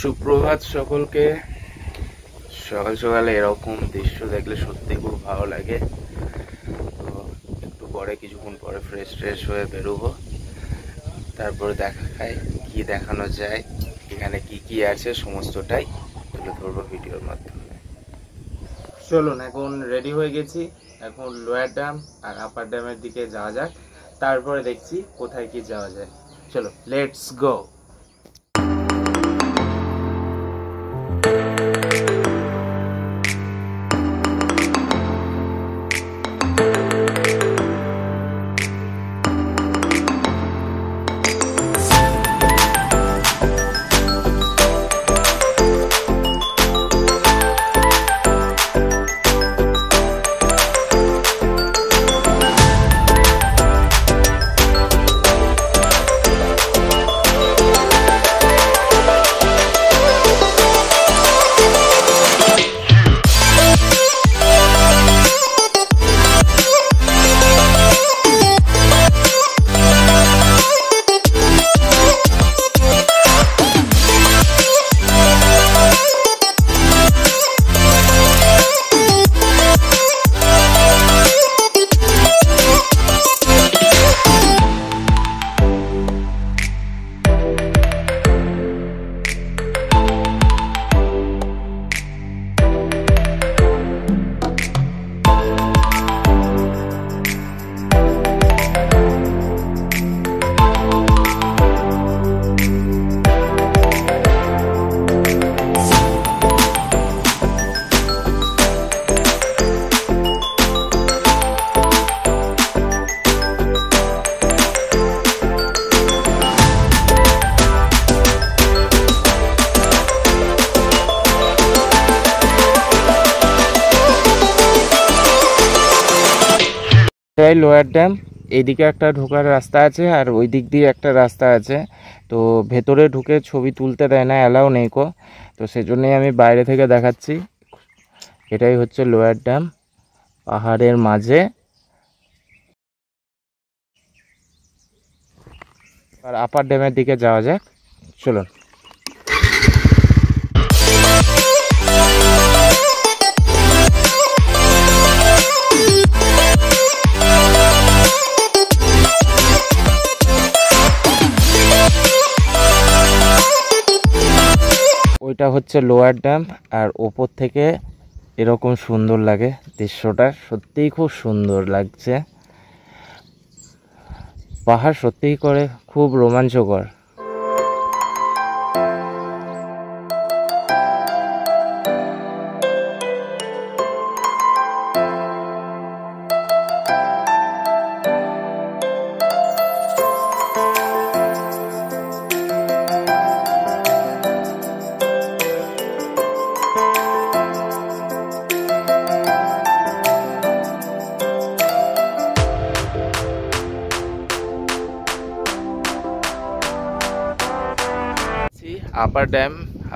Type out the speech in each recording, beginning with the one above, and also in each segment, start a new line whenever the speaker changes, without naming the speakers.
সুপ্রভাত সকলকে। সকাল সকালে এরকম দৃশ্য দেখলে সত্যি খুব ভালো লাগে। তো একটু পরে কিছুক্ষণ পরে ফ্রেশ হয়ে বেরোবো, তারপরে দেখায় কি দেখানো যায়, এখানে কি কি আছে সমস্তটাই তুলে ধরবো ভিডিওর মাধ্যমে। চলুন, এখন রেডি হয়ে গেছি, এখন লোয়ার ড্যাম আর আপার ড্যামের দিকে যাওয়া যাক, তারপরে দেখছি কোথায় কি যাওয়া যায়। চলো, লেটস গো। লোয়ার ড্যাম, এইদিকে একটা ঢোকার রাস্তা আছে আর ওই দিক দিয়ে একটা রাস্তা আছে। তো ভেতরে ঢুকে ছবি তুলতে দেয় না, অ্যালাউ নেই কো। তো সেজন্যই আমি বাইরে থেকে দেখাচ্ছি। এটাই হচ্ছে লোয়ার ড্যাম, পাহাড়ের মাঝে। আর আপার ড্যামের দিকে যাওয়া যাক, চলুন। ওইটা হচ্ছে লোয়ার ড্যাম, আর ওপর থেকে এরকম সুন্দর লাগে দৃশ্যটা, সত্যিই খুব সুন্দর লাগছে। পাহাড় সত্যিই করে খুব রোমাঞ্চকর।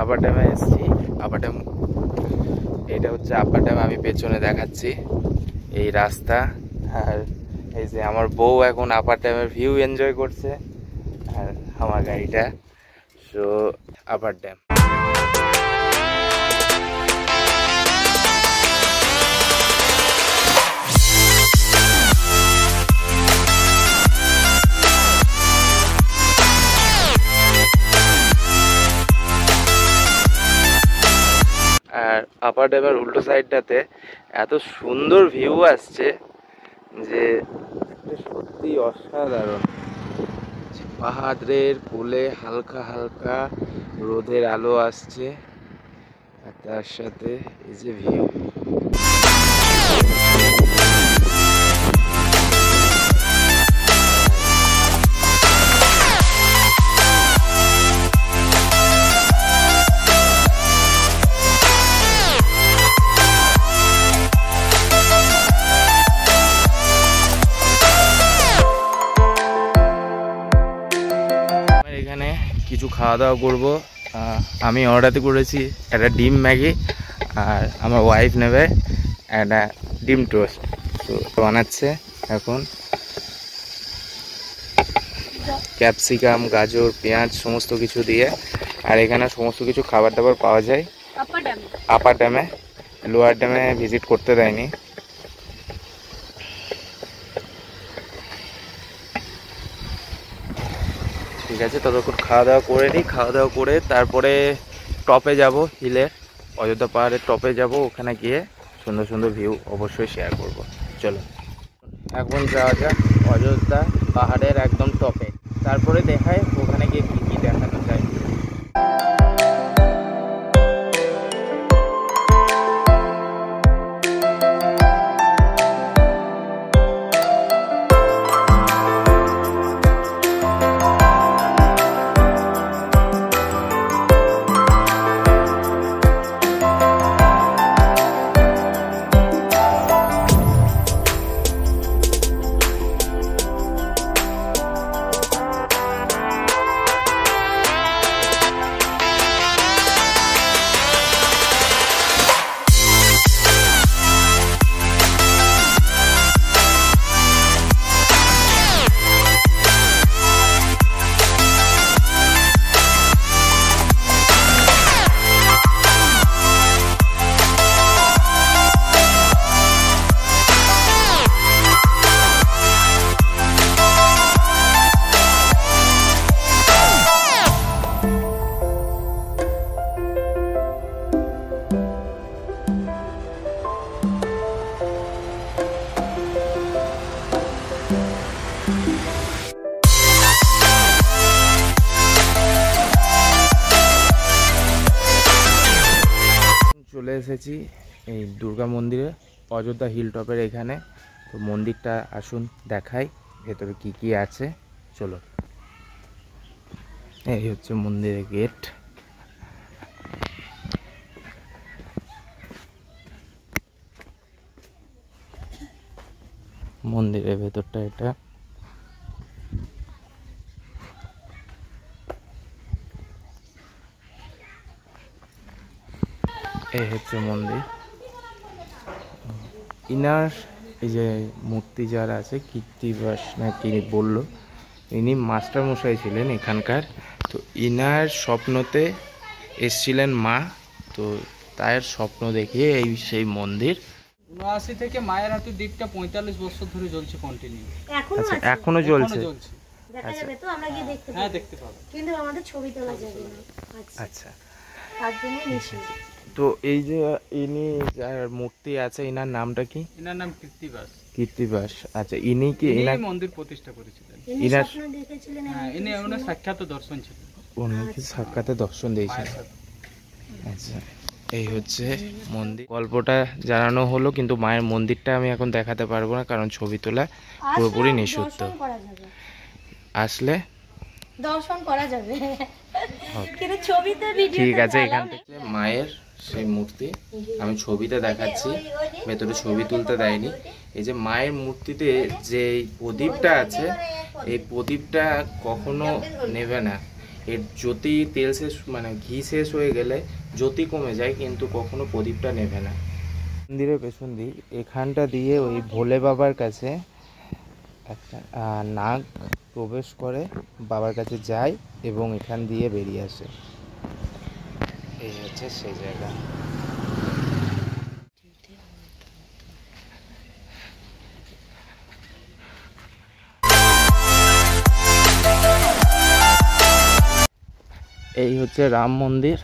আপার ড্যামে এসেছি। আপার ড্যাম, এটা হচ্ছে আপার ড্যাম, আমি পেছনে দেখাচ্ছি এই রাস্তা। আর এই যে আমার বউ এখন আপার ড্যামের ভিউ এনজয় করছে, আর আমার গাড়িটা। So upper dam. আর আপার ড্যামের উল্টো সাইডটাতে এত সুন্দর ভিউ আসছে যে সত্যি অসাধারণ। পাহাড়ের কোলে হালকা হালকা রোদের আলো আসছে, আর তার সাথে এই যে ভিউ। এখানে কিছু খাওয়া দাওয়া করবো। আমি অর্ডার করেছি একটা ডিম ম্যাগি, আর আমার ওয়াইফ নেবে একটা ডিম টোস্ট। তো বানাচ্ছে এখন। ক্যাপসিকাম, গাজর, পেঁয়াজ সমস্ত কিছু দিয়ে আর এখানে সমস্ত কিছু খাবার দাবার পাওয়া যায় আপার ড্যামে। লোয়ার ড্যামে ভিজিট করতে দেয়নি। ঠিক আছে, ততক্ষণ খাওয়া দাওয়া করে নিই। খাওয়া দাওয়া করে তারপরে টপে যাব, হিলের অযোধ্যা পাহাড়ের টপে যাব। ওখানে গিয়ে সুন্দর সুন্দর ভিউ অবশ্যই শেয়ার করব। চলো এখন যাওয়া যাক অযোধ্যা পাহাড়ের একদম টপে, তারপরে দেখায় ওখানে গিয়ে কী কী দেখানো যায়। চলে এসেছি এই দুর্গা মন্দিরে, অযোধ্যা হিল টপের এখানে। তো মন্দিরটা আসুন দেখাই ভেতরে কি কি আছে। চলো, এই হচ্ছে মন্দিরের গেট। মন্দিরের ভেতরটা এটা। এই হচ্ছে মন্দির। ইনার এই যে মূর্তি যারা আছে, কীর্তিবাস না কি বললো, ইনি মাস্টার মশাই ছিলেন এখানকার। তো ইনার স্বপ্নতে এসছিলেন মা, তো তার স্বপ্ন দেখিয়ে এই সেই মন্দির।
79 থেকে মায়ের হাতে দ্বীপটা 45 বছর ধরে জ্বলছে কন্টিনিউ।
আচ্ছা, এখনো জ্বলছে?
দেখা যাবে তো, আমরা গিয়ে দেখতে পাবো।
হ্যাঁ, দেখতে পাবো,
কিন্তু আমাদের ছবি তোলা যাবে না।
আচ্ছা,
তার জন্য নিষেধ।
তো এই যে ইনি যার মূর্তি আছে, ইনার নামটা কি?
এনার নাম কীর্তিবাস।
কীর্তিবাস। আচ্ছা, ইনি কি
ইনার মন্দির প্রতিষ্ঠা করেছিলেন?
ইনার
স্বপ্ন দেখেছিলেন?
হ্যাঁ, ইনি ওনার সাক্ষাৎ দর্শন ছিল।
উনি সাক্ষাতে দর্শন দিয়েছেন। আচ্ছা, এই হচ্ছে মন্দির। গল্পটা জানানো হলো, কিন্তু মায়ের মন্দিরটা আমি এখন দেখাতে পারবো না, কারণ ছবি তোলা পুরোপুরি নিষিদ্ধ। আসলে
দর্শন করা যাবে, কিন্তু ছবিতে ভিডিও।
ঠিক আছে, এখান থেকে মায়ের সেই মূর্তি আমি ছবিতে দেখাচ্ছি, ভেতরে ছবি তুলতে দেয়নি। এই যে মায়ের মূর্তিতে যে প্রদীপটা আছে, এই প্রদীপটা কখনো নেবে না। এর জ্যোতি তেল শেষ, মানে ঘি শেষ হয়ে গেলে জ্যোতি কমে যায়, কিন্তু কখনো প্রদীপটা নেবে না। মন্দিরের পেছন দিক এখানটা দিয়ে ওই ভোলে বাবার কাছে একটা নাগ প্রবেশ করে, বাবার কাছে যায় এবং এখান দিয়ে বেরিয়ে আসে। এই হচ্ছে সেই জায়গা। এই হচ্ছে রাম মন্দির।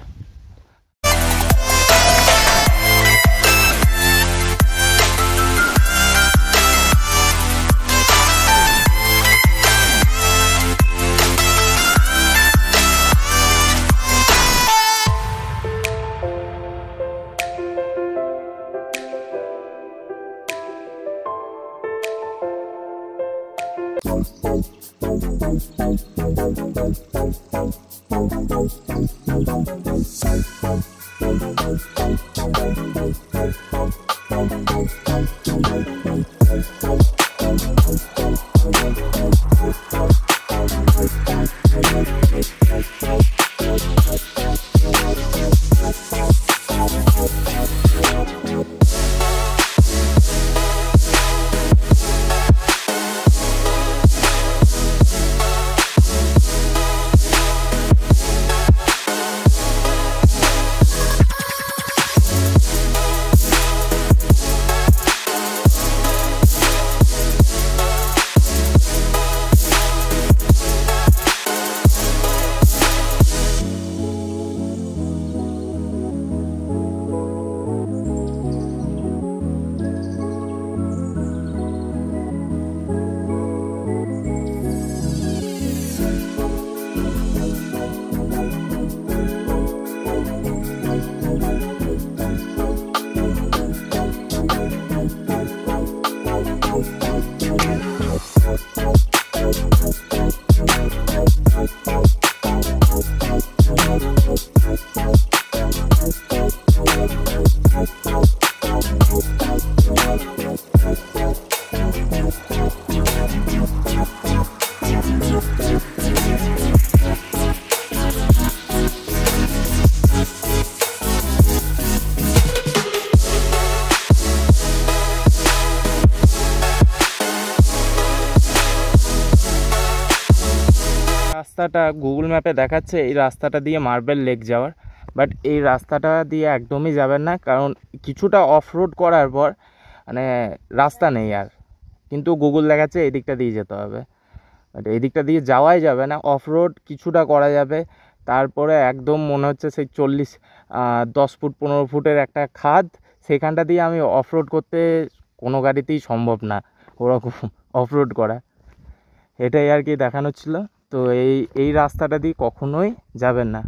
রাস্তাটা গুগল ম্যাপে দেখাচ্ছে এই রাস্তাটা দিয়ে মার্বেল লেক যাওয়ার, বাট এই রাস্তাটা দিয়ে একদমই যাবেন না, কারণ কিছুটা অফ রোড করার পর মানে রাস্তা নেই আর, কিন্তু গুগল দেখাচ্ছে এই দিকটা দিয়ে যেতে হবে, বাট এই দিকটা দিয়ে যাওয়াই যাবে না। অফ রোড কিছুটা করা যাবে, তারপরে একদম মনে হচ্ছে সেই 10 ফুট 15 ফুটের একটা খাদ, সেখানটা দিয়ে আমি অফ রোড করতে কোনো গাড়িতেই সম্ভব না ওরকম অফ রোড করা, এটাই আর কি দেখানো ছিল। তো এই রাস্তাটা দিয়ে কখনোই যাবেন না।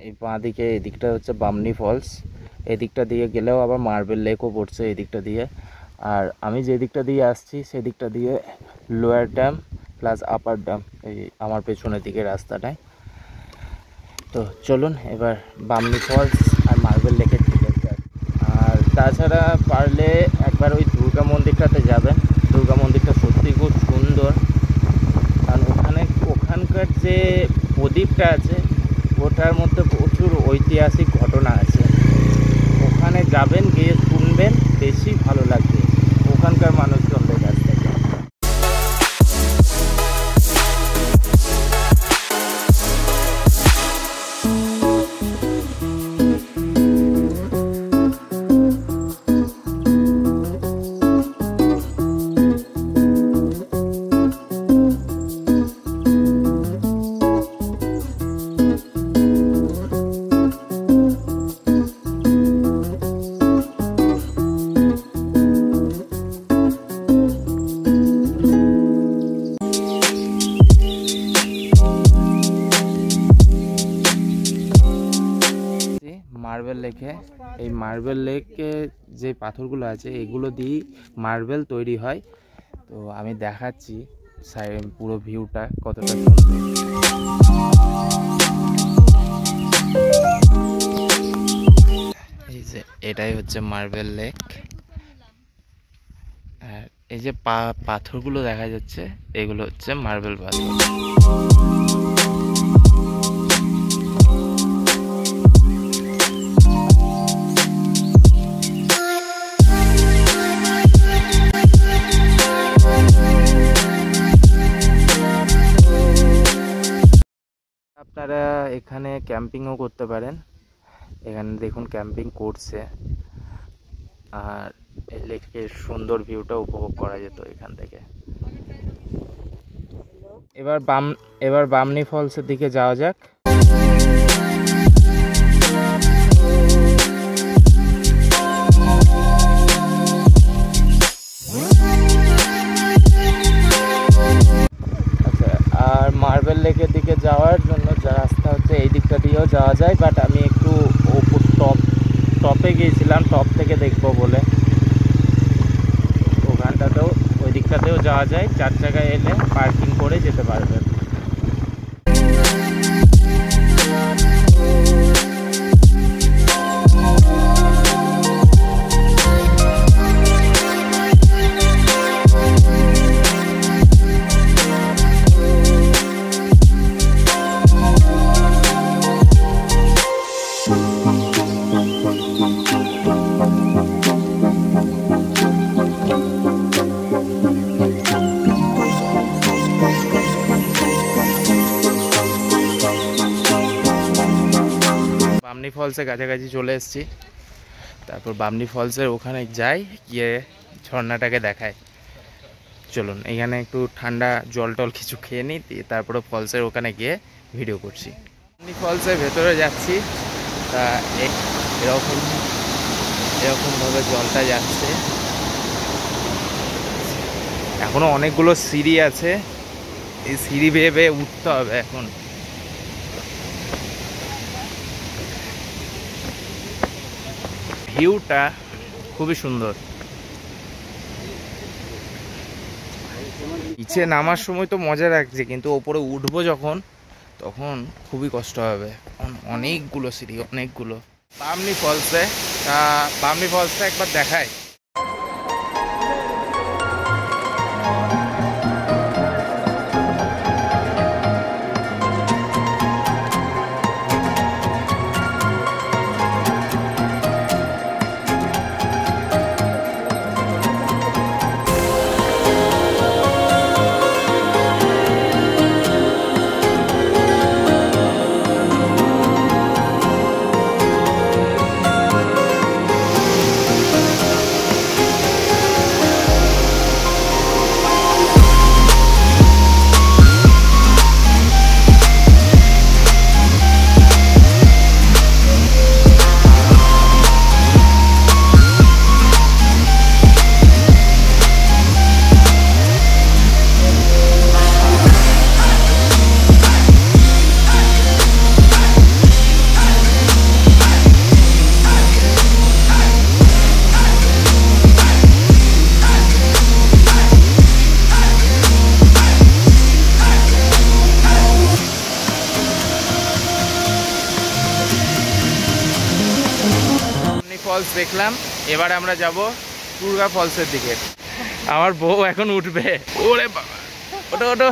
এই বাঁ দিকে এদিকটা হচ্ছে বামনি ফলস, এদিকটা দিয়ে গেলেও আবার মার্বেল লেকও পড়ছে এই দিকটা দিয়ে। আর আমি যে দিকটা দিয়ে আসছি সেদিকটা দিয়ে lower dam plus upper dam, এই আমার পেছনের দিকে রাস্তাটায়। তো চলুন এবার বামনি ফলস আর মার্বেল লেকের দিকে যাই। আর তাছাড়া পারলে একবার ওই দুর্গা মন্দিরটাতে যাবেন, দুর্গা মন্দিরটা সত্যি খুব সুন্দর, কারণ ওখানকার যে প্রদীপটা আছে ওটার মধ্যে প্রচুর ঐতিহাসিক ঘটনা আছে। ওখানে যাবেন, গিয়ে শুনবেন, বেশি ভালো লাগবে ওখানকার মানুষজনদের কাছ থেকে। মার্বেল লেকে, এই মার্বেল লেকে যে পাথরগুলো আছে এগুলো দিয়েই মার্বেল তৈরি হয়। তো আমি দেখাচ্ছি পুরো ভিউটা কতটা সুন্দর। এই যে এটাই হচ্ছে মার্বেল লেক, আর এই যে পাথরগুলো দেখা যাচ্ছে এগুলো হচ্ছে মার্বেল পাথর। আপনারা এখানে ক্যাম্পিংও করতে পারেন, এখানে দেখুন ক্যাম্পিং করছে, আর এই লেকের সুন্দর ভিউটা উপভোগ করা যেত এখান থেকে। এবার বামনি ফলসের দিকে যাওয়া যাক। আর মার্বেল লেকের দিকে যাওয়ার জন্য যা রাস্তা হচ্ছে এই দিকটা দিয়েও যাওয়া যায়, বাট আমি একটু ওপর টপে গিয়েছিলাম, টপ থেকে দেখবো বলে। ওখানটাতেও ওই দিকটাতেও যাওয়া যায়, 4 জায়গায় এলে পার্কিং করে যেতে পারবেন। বামনি ফলসের কাছাকাছি চলে এসেছি, তারপর বামনি ফলসের ওখানে যাই, গিয়ে ঝর্ণাটাকে দেখায়। চলুন এখানে একটু ঠান্ডা জল টল কিছু খেয়ে নিই, তারপরে ফলসের ওখানে গিয়ে ভিডিও করছি। বামনি ফলসের ভেতরে যাচ্ছি, তা এরকমভাবে জলটা যাচ্ছে। এখনো অনেকগুলো সিঁড়ি আছে, এই সিঁড়ি বেয়ে বেয়ে উঠতে হবে এখন। ভিউটা খুবই সুন্দর। নিচে নামার সময় তো মজা লাগছে, কিন্তু ওপরে উঠবো যখন তখন খুবই কষ্ট হবে। অনেকগুলো সিঁড়ি, অনেকগুলো। বামনি ফলসটা একবার দেখায়। ফলস দেখলাম, এবারে আমরা যাব টুরগা ফলসের দিকে। আমার বউ এখন উঠবে। ওরে বাবা, ওটো ওটো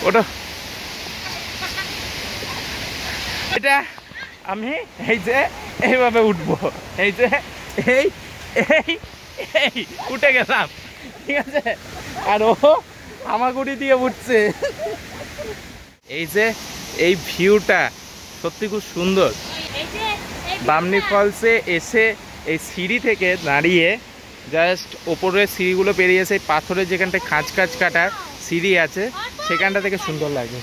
ওটো। এটা আমি এই যে এইভাবে উঠবো, এই যে এই এই এই উঠে গেলাম, ঠিক আছে। আর ও হামাগুড়ি দিয়ে উঠছে। এই যে এই ভিউটা সত্যি খুব সুন্দর। বামনি ফলসে এসে এই সিঁড়ি থেকে দাঁড়িয়ে জাস্ট ওপরের সিঁড়িগুলো পেরিয়েছে, পাথরের যেখানটায় খাঁচ কাটা সিঁড়ি আছে সেখানটা থেকে সুন্দর লাগে।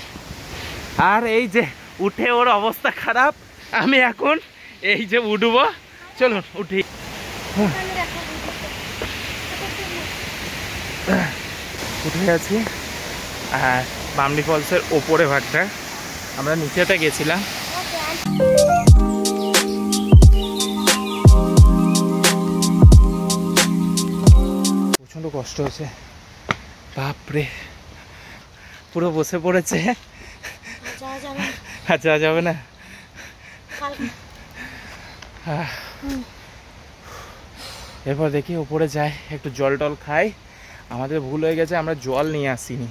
আর এই যে উঠে ওর অবস্থা খারাপ, আমি এখন এই যে উঠবো, চলুন উঠি। উঠে আছি। আর বামনি ফলসের ওপরে ভাগটা, আমরা নিচেতে গেছিলাম। প্রচন্ড কষ্ট হচ্ছে, বাপরে, পুরো বসে পড়েছে। আর যাওয়া যাবে না। এরপর দেখি ওপরে যাই, একটু জল টল খাই। আমাদের ভুল হয়ে গেছে, আমরা জল নিয়ে আসিনি,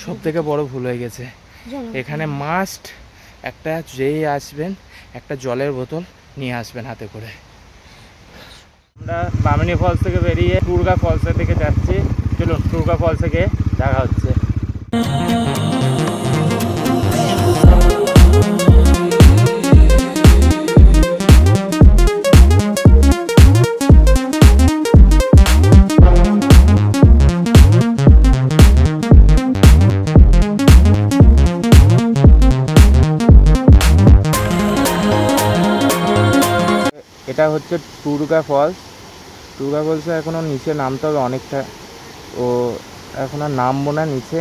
সব থেকে বড় ভুল হয়ে গেছে। এখানে মাস্ট একটা, যেই আসবেন একটা জলের বোতল নিয়ে আসবেন হাতে করে। আমরা বামনি ফলস থেকে বেরিয়ে টুরগা ফলসের দিকে যাচ্ছি। চলুন টুরগা ফলস থেকে দেখা হচ্ছে। এটা হচ্ছে টুরগা ফলস। টুরগা ফলসে এখনও নিচে নামতে হবে অনেকটা, ও এখন আর নামবো না নিচে।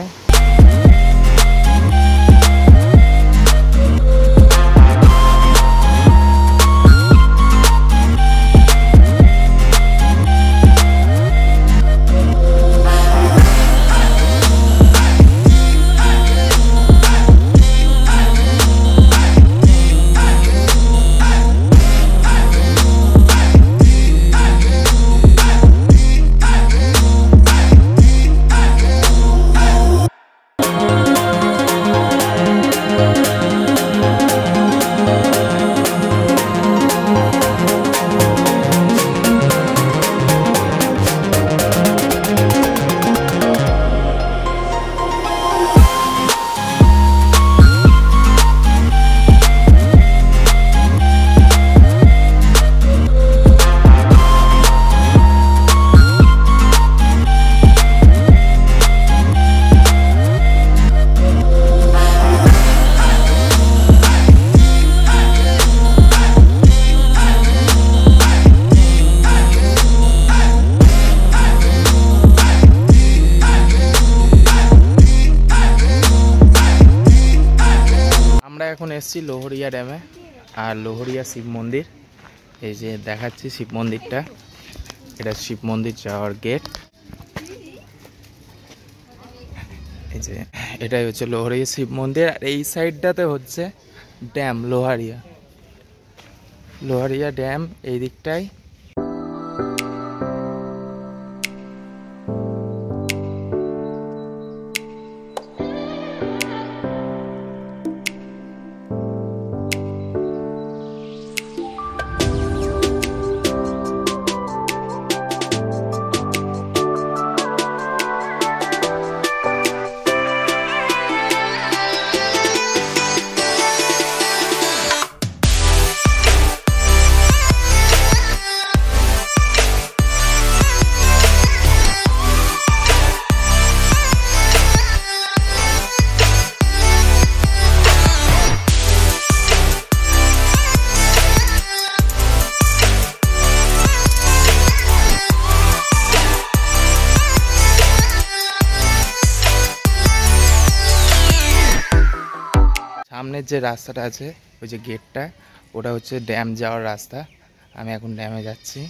এখন এসেছি লোহরিয়া ড্যামে আর লোহরিয়া শিব মন্দির। এই যে দেখাচ্ছি শিব মন্দিরটা, এটা শিব মন্দির যাওয়ার গেট। এই যে এটাই হচ্ছে লোহারিয়া শিব মন্দির, আর এই সাইডটাতে হচ্ছে ড্যাম লোহারিয়া ড্যাম এই দিকটায়। সামনের যে রাস্তাটা আছে ওই যে গেটটা, ওটা হচ্ছে ড্যাম যাওয়ার রাস্তা। আমি এখন ড্যামে যাচ্ছি,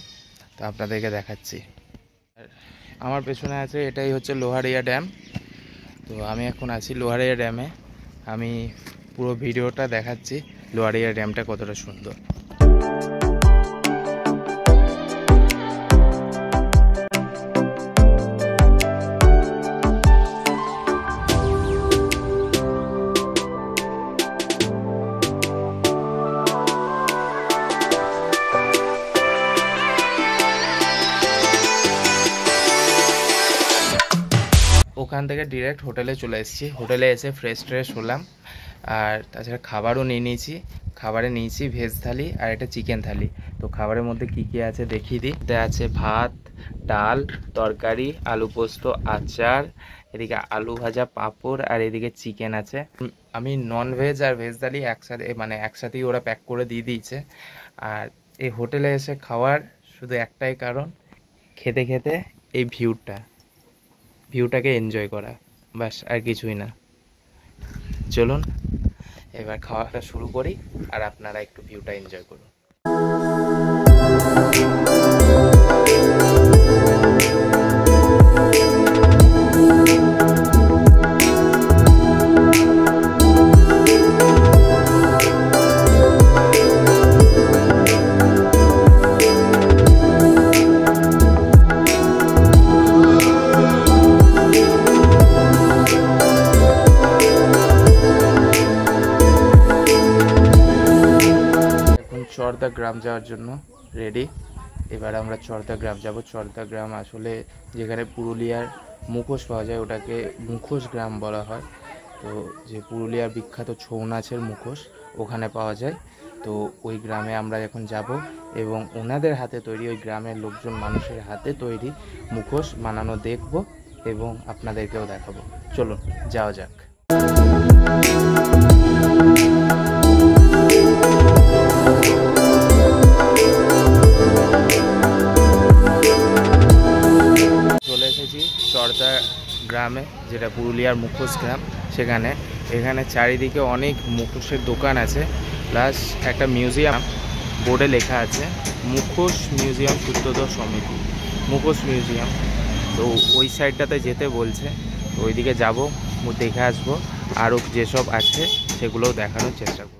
তো আপনাদেরকে দেখাচ্ছি। আমার পেছনে আছে, এটাই হচ্ছে লোহারিয়া ড্যাম। তো আমি এখন আছি লোহারিয়া ড্যামে। আমি পুরো ভিডিওটা দেখাচ্ছি লোহারিয়া ড্যামটা কতটা সুন্দর। ওখান থেকে ডিরেক্ট হোটেলে চলে এসেছি। হোটেলে এসে ফ্রেশ হলাম, আর তাছাড়া খাবারও নিয়ে নিয়েছি। খাবারে নিয়েছি ভেজ থালি আর একটা চিকেন থালি। তো খাবারের মধ্যে কি কি আছে দেখিয়ে দিই। এটা আছে ভাত, ডাল, তরকারি, আলু পোস্ত, আচার, এদিকে আলু ভাজা, পাঁপড়, আর এদিকে চিকেন আছে। আমি নন ভেজ আর ভেজ থালি একসাথেই ওরা প্যাক করে দিয়ে দিয়েছে। আর এই হোটেলে এসে খাওয়ার শুধু একটাই কারণ, খেতে খেতে এই ভিউটাকে এনজয় করা, বাস, আর কিছুই না। চলুন এবার খাওয়াটা শুরু করি, আর আপনারা একটু ভিউটা এনজয় করুন। চরদা গ্রাম যাওয়ার জন্য রেডি। এবার আমরা চরদা গ্রাম যাব। চরদা গ্রাম আসলে যেখানে পুরুলিয়ার মুখোশ পাওয়া যায়, ওটাকে মুখোশ গ্রাম বলা হয়। তো যে পুরুলিয়ার বিখ্যাত ছৌ নাচের মুখোশ ওখানে পাওয়া যায়। তো ওই গ্রামে আমরা এখন যাব, এবং ওনাদের হাতে তৈরি, ওই গ্রামের লোকজন মানুষের হাতে তৈরি মুখোশ বানানো দেখব, এবং আপনাদেরকেও দেখাবো। চলুন যাওয়া যাক। চলে এসেছি চরদা গ্রামে, যেটা পুরুলিয়ার মুখোশ গ্রাম। এখানে চারিদিকে অনেক মুখোশের দোকান আছে, প্লাস একটা মিউজিয়াম। বোর্ডে লেখা আছে মুখোশ মিউজিয়াম সূত্রধর সমিতি, মুখোশ মিউজিয়াম। তো ওই সাইডটাতে যেতে বলছে, তো ওইদিকে যাব, দেখে আসবো। আরও যেসব আছে সেগুলোও দেখানোর চেষ্টা করব।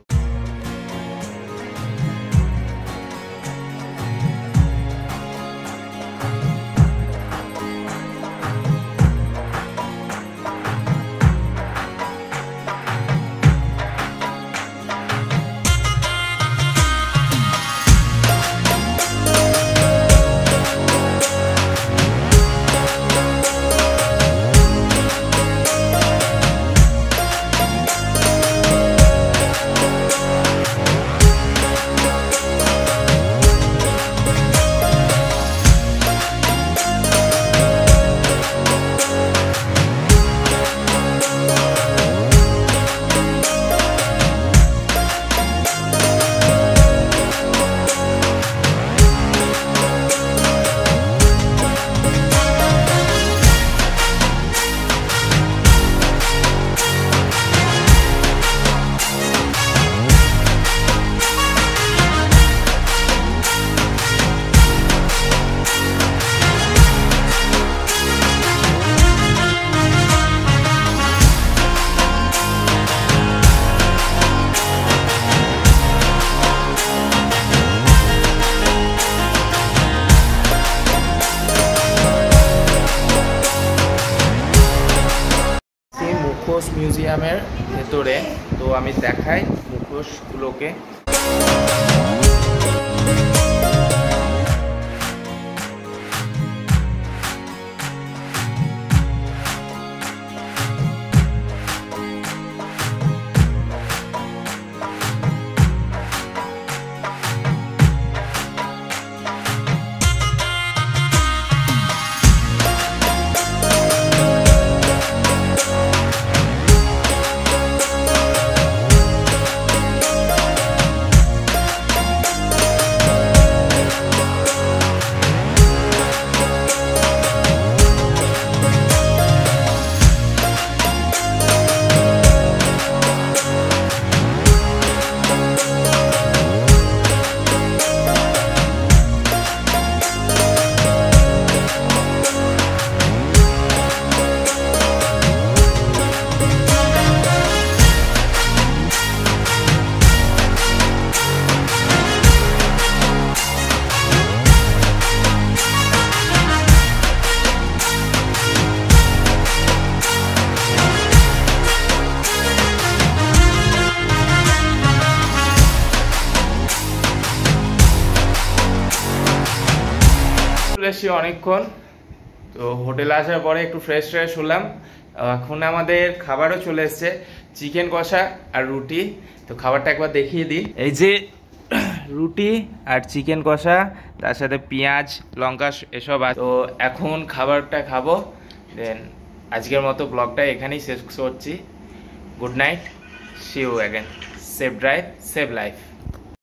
মুখোশ মিউজিয়ামের ভেতরে। তো আমি দেখাই মুখোশগুলোকে। এসেছি অনেকক্ষণ, তো হোটেলে আসার পরে একটু ফ্রেশ হলাম। এখন আমাদের খাবারও চলে এসছে, চিকেন কষা আর রুটি। তো খাবারটা একবার দেখিয়ে দিই। এই যে রুটি আর চিকেন কষা, তার সাথে পেঁয়াজ লঙ্কা এসব আছে। তো এখন খাবারটা খাবো, দেন আজকের মতো ব্লগটা এখানেই শেষ করছি। Good night, see you again, save drive save life.